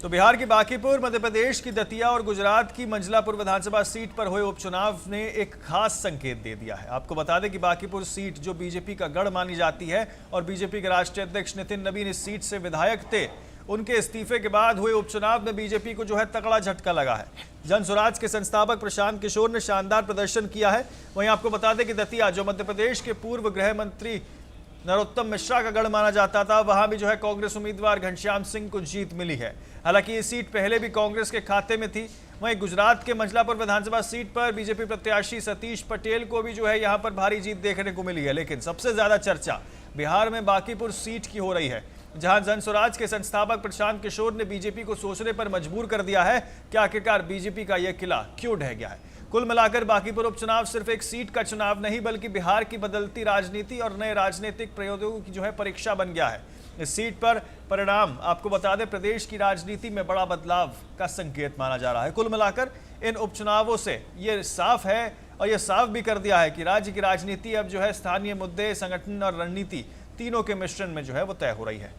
तो बिहार की बांकीपुर, मध्य प्रदेश की दतिया और गुजरात की मंझलापुर विधानसभा सीट पर हुए उपचुनाव ने एक खास संकेत दे दिया है। आपको बता दें कि बांकीपुर सीट जो बीजेपी का गढ़ मानी जाती है और बीजेपी के राष्ट्रीय अध्यक्ष नितिन नवीन इस सीट से विधायक थे, उनके इस्तीफे के बाद हुए उपचुनाव में बीजेपी को जो है तगड़ा झटका लगा है। जन स्वराज के संस्थापक प्रशांत किशोर ने शानदार प्रदर्शन किया है। वहीं आपको बता दें कि दतिया जो मध्य प्रदेश के पूर्व गृह मंत्री नरोत्तम मिश्रा का गढ़ माना जाता था, वहां भी जो है कांग्रेस उम्मीदवार घनश्याम सिंह को जीत मिली है। हालांकि ये सीट पहले भी कांग्रेस के खाते में थी। वहीं गुजरात के मंझलापुर विधानसभा सीट पर बीजेपी प्रत्याशी सतीश पटेल को भी जो है यहां पर भारी जीत देखने को मिली है। लेकिन सबसे ज्यादा चर्चा बिहार में बांकीपुर सीट की हो रही है, जहां जन स्वराज के संस्थापक प्रशांत किशोर ने बीजेपी को सोचने पर मजबूर कर दिया है कि आखिरकार बीजेपी का यह किला क्यों ढह गया है। कुल मिलाकर बांकीपुर उपचुनाव सिर्फ एक सीट का चुनाव नहीं, बल्कि बिहार की बदलती राजनीति और नए राजनीतिक प्रयोगों की जो है परीक्षा बन गया है। इस सीट पर परिणाम आपको बता दें प्रदेश की राजनीति में बड़ा बदलाव का संकेत माना जा रहा है। कुल मिलाकर इन उपचुनावों से ये साफ है और ये साफ भी कर दिया है कि राज्य की राजनीति अब जो है स्थानीय मुद्दे, संगठन और रणनीति तीनों के मिश्रण में जो है वो तय हो रही है।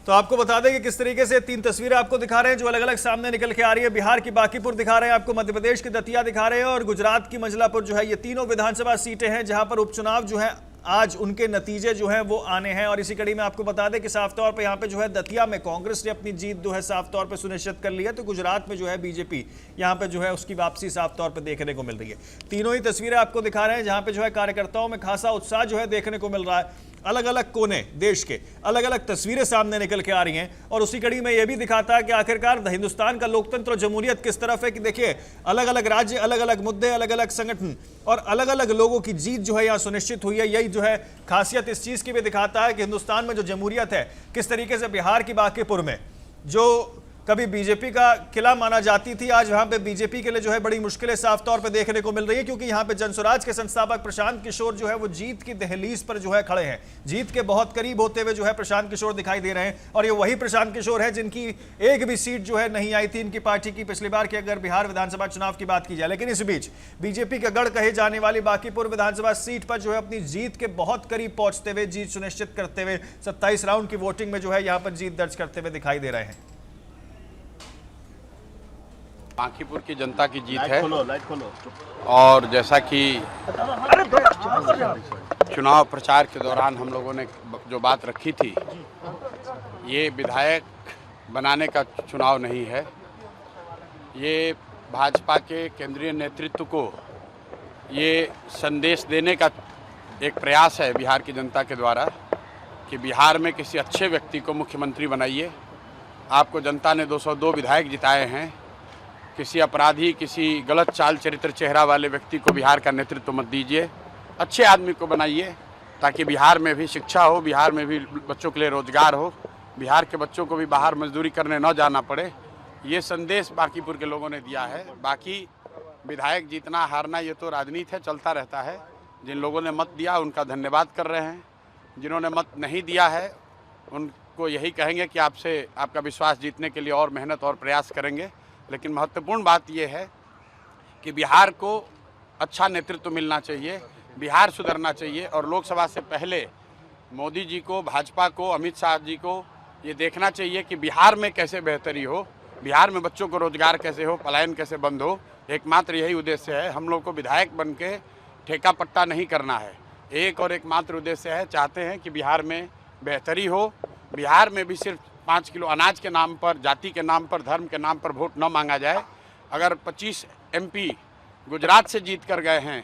तो आपको बता दें कि किस तरीके से तीन तस्वीरें आपको दिखा रहे हैं जो अलग अलग सामने निकल के आ रही है। बिहार की बांकीपुर दिखा रहे हैं आपको, मध्य प्रदेश की दतिया दिखा रहे हैं और गुजरात की मंझलापुर जो है, ये तीनों विधानसभा सीटें हैं जहां पर उपचुनाव जो है आज उनके नतीजे जो हैं वो आने हैं। और इसी कड़ी में आपको बता दें कि साफ तौर पे यहाँ पे जो है दतिया में कांग्रेस ने अपनी जीत जो है साफ तौर पे सुनिश्चित कर ली है, तो गुजरात में जो है बीजेपी यहाँ पे जो है उसकी वापसी साफ तौर पे देखने को मिल रही है। तीनों ही तस्वीरें आपको दिखा रहे हैं जहाँ पे जो है कार्यकर्ताओं में खासा उत्साह जो है देखने को मिल रहा है। अलग अलग कोने देश के अलग अलग तस्वीरें सामने निकल के आ रही हैं और उसी कड़ी में यह भी दिखाता है कि आखिरकार हिंदुस्तान का लोकतंत्र और जमहूरियत किस तरफ है। कि देखिए अलग अलग राज्य, अलग अलग मुद्दे, अलग अलग संगठन और अलग अलग लोगों की जीत जो है यहाँ सुनिश्चित हुई है। यही जो है खासियत इस चीज की भी दिखाता है कि हिंदुस्तान में जो जमहूरियत है किस तरीके से बिहार की बांकीपुर में जो कभी बीजेपी का किला माना जाती थी, आज वहां पे बीजेपी के लिए जो है बड़ी मुश्किलें साफ तौर पे देखने को मिल रही है। क्योंकि यहां पे जनस्वराज के संस्थापक प्रशांत किशोर जो है वो जीत की दहलीज पर जो है खड़े हैं, जीत के बहुत करीब होते हुए जो है प्रशांत किशोर दिखाई दे रहे हैं। और ये वही प्रशांत किशोर है जिनकी एक भी सीट जो है नहीं आई थी इनकी पार्टी की पिछली बार की, अगर बिहार विधानसभा चुनाव की बात की जाए। लेकिन इस बीच बीजेपी का गढ़ कहे जाने वाली बांकीपुर विधानसभा सीट पर जो है अपनी जीत के बहुत करीब पहुंचते हुए, जीत सुनिश्चित करते हुए 27 राउंड की वोटिंग में जो है यहाँ पर जीत दर्ज करते हुए दिखाई दे रहे हैं। बांकीपुर की जनता की जीत है और जैसा कि चुनाव प्रचार के दौरान हम लोगों ने जो बात रखी थी, ये विधायक बनाने का चुनाव नहीं है, ये भाजपा के केंद्रीय नेतृत्व को ये संदेश देने का एक प्रयास है बिहार की जनता के द्वारा कि बिहार में किसी अच्छे व्यक्ति को मुख्यमंत्री बनाइए। आपको जनता ने 202 विधायक जिताए हैं, किसी अपराधी, किसी गलत चाल चरित्र चेहरा वाले व्यक्ति को बिहार का नेतृत्व मत दीजिए, अच्छे आदमी को बनाइए ताकि बिहार में भी शिक्षा हो, बिहार में भी बच्चों के लिए रोजगार हो, बिहार के बच्चों को भी बाहर मजदूरी करने न जाना पड़े। ये संदेश बांकीपुर के लोगों ने दिया है। बाकी विधायक जीतना हारना ये तो राजनीति है, चलता रहता है। जिन लोगों ने मत दिया उनका धन्यवाद कर रहे हैं, जिन्होंने मत नहीं दिया है उनको यही कहेंगे कि आपसे आपका विश्वास जीतने के लिए और मेहनत और प्रयास करेंगे। लेकिन महत्वपूर्ण बात यह है कि बिहार को अच्छा नेतृत्व मिलना चाहिए, बिहार सुधरना चाहिए और लोकसभा से पहले मोदी जी को, भाजपा को, अमित शाह जी को ये देखना चाहिए कि बिहार में कैसे बेहतरी हो, बिहार में बच्चों को रोजगार कैसे हो, पलायन कैसे बंद हो। एकमात्र यही उद्देश्य है। हम लोग को विधायक बन के ठेका पट्टा नहीं करना है, एक और एकमात्र उद्देश्य है, चाहते हैं कि बिहार में बेहतरी हो। बिहार में भी सिर्फ 5 किलो अनाज के नाम पर, जाति के नाम पर, धर्म के नाम पर वोट न मांगा जाए। अगर 25 MP गुजरात से जीत कर गए हैं,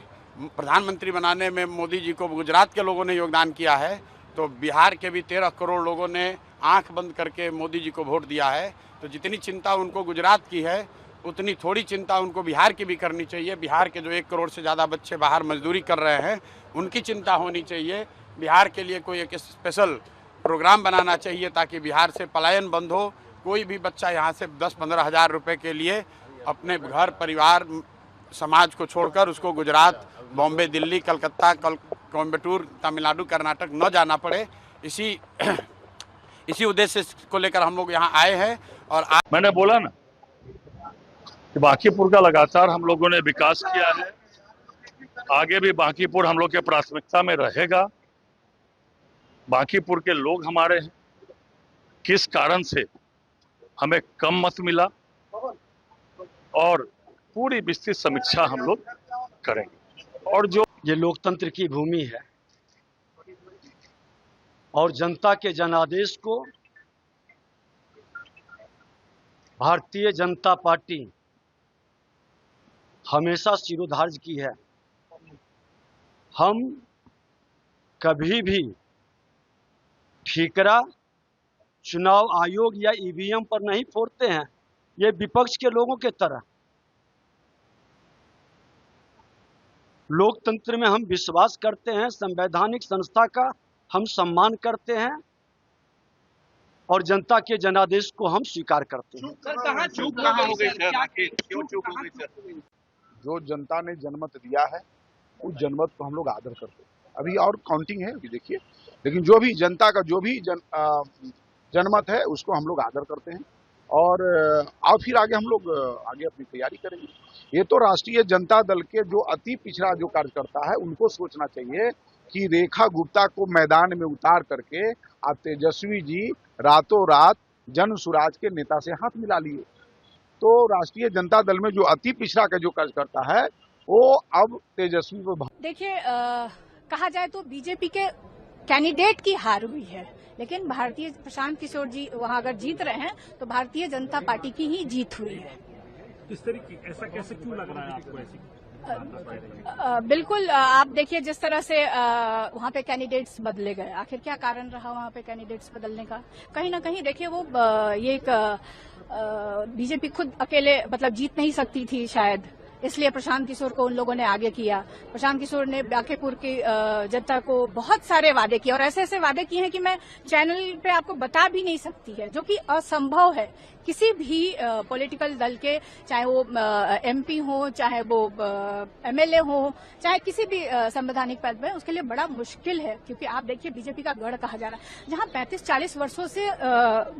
प्रधानमंत्री बनाने में मोदी जी को गुजरात के लोगों ने योगदान किया है, तो बिहार के भी 13 करोड़ लोगों ने आंख बंद करके मोदी जी को वोट दिया है। तो जितनी चिंता उनको गुजरात की है उतनी थोड़ी चिंता उनको बिहार की भी करनी चाहिए। बिहार के जो 1 करोड़ से ज़्यादा बच्चे बाहर मजदूरी कर रहे हैं उनकी चिंता होनी चाहिए। बिहार के लिए कोई एक स्पेशल प्रोग्राम बनाना चाहिए ताकि बिहार से पलायन बंद हो। कोई भी बच्चा यहाँ से 10-15 हज़ार रुपये के लिए अपने घर, परिवार, समाज को छोड़कर उसको गुजरात, बॉम्बे, दिल्ली, कलकत्ता, कोयम्बटूर, तमिलनाडु, कर्नाटक न जाना पड़े। इसी उद्देश्य को लेकर हम लोग यहाँ आए हैं। और मैंने बोला ना कि बांकीपुर का लगातार हम लोगों ने विकास किया है, आगे भी बांकीपुर हम लोग के प्राथमिकता में रहेगा बांकीपुर के लोग हमारे हैं, किस कारण से हमें कम मत मिला, और पूरी विस्तृत समीक्षा हम लोग करेंगे। और जो ये लोकतंत्र की भूमि है और जनता के जनादेश को भारतीय जनता पार्टी हमेशा शिरोधार्य की है। हम कभी भी ठीकरा चुनाव आयोग या ईवीएम पर नहीं फोड़ते हैं, ये विपक्ष के लोगों के तरह। लोकतंत्र में हम विश्वास करते हैं, संवैधानिक संस्था का हम सम्मान करते हैं और जनता के जनादेश को हम स्वीकार करते हैं। चूक कहाँ हो गई सर? क्यों चूक हो गई सर? जो जनता ने जनमत दिया है उस जनमत को हम लोग आदर करते हैं। अभी और काउंटिंग है, अभी देखिए, लेकिन जो भी जनता का जो भी जनमत है उसको हम लोग आदर करते हैं और फिर आगे हम लोग आगे अपनी तैयारी करेंगे। ये तो राष्ट्रीय जनता दल के जो अति पिछड़ा जो कार्यकर्ता है उनको सोचना चाहिए कि रेखा गुप्ता को मैदान में उतार करके आप तेजस्वी जी रातों रात जन सुराज के नेता से हाथ मिला लिए। तो राष्ट्रीय जनता दल में जो अति पिछड़ा का जो कार्यकर्ता है वो अब तेजस्वी को देखिए, कहा जाए तो बीजेपी के कैंडिडेट की हार हुई है, लेकिन भारतीय प्रशांत किशोर जी वहां अगर जीत रहे हैं तो भारतीय जनता पार्टी की ही जीत हुई है। इस तरीके ऐसा कैसे क्यों लग रहा है आपको? ऐसी बिल्कुल, आप देखिए जिस तरह से वहां पे कैंडिडेट्स बदले गए, आखिर क्या कारण रहा वहां पे कैंडिडेट्स बदलने का? कहीं ना कहीं देखिए वो ये एक बीजेपी खुद अकेले मतलब जीत नहीं सकती थी शायद, इसलिए प्रशांत किशोर को उन लोगों ने आगे किया। प्रशांत किशोर ने बांकीपुर की जनता को बहुत सारे वादे किए और ऐसे ऐसे वादे किए हैं कि मैं चैनल पे आपको बता भी नहीं सकती है, जो कि असंभव है। किसी भी पॉलिटिकल दल के, चाहे वो एमपी हो, चाहे वो एमएलए हो, चाहे किसी भी संवैधानिक पद में, उसके लिए बड़ा मुश्किल है। क्योंकि आप देखिए बीजेपी का गढ़ कहा जा रहा है, जहां 35-40 वर्षों से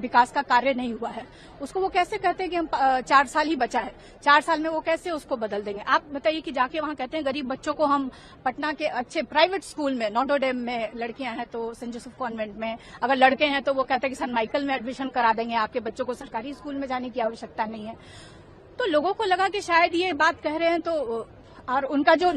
विकास का कार्य नहीं हुआ है, उसको वो कैसे कहते हैं कि हम 4 साल ही बचा है, 4 साल में वो कैसे उसको बदल देंगे? आप बताइए कि जाके वहां कहते हैं गरीब बच्चों को हम पटना के अच्छे प्राइवेट स्कूल में, नोटोडेम में लड़कियां हैं तो सेंट जोसेफ कॉन्वेंट में, अगर लड़के हैं तो वो कहते हैं कि सन माइकल में एडमिशन करा देंगे, आपके बच्चों को सरकारी स्कूल में जाने की आवश्यकता नहीं है। तो लोगों को लगा कि शायद ये बात कह रहे हैं तो, और उनका जो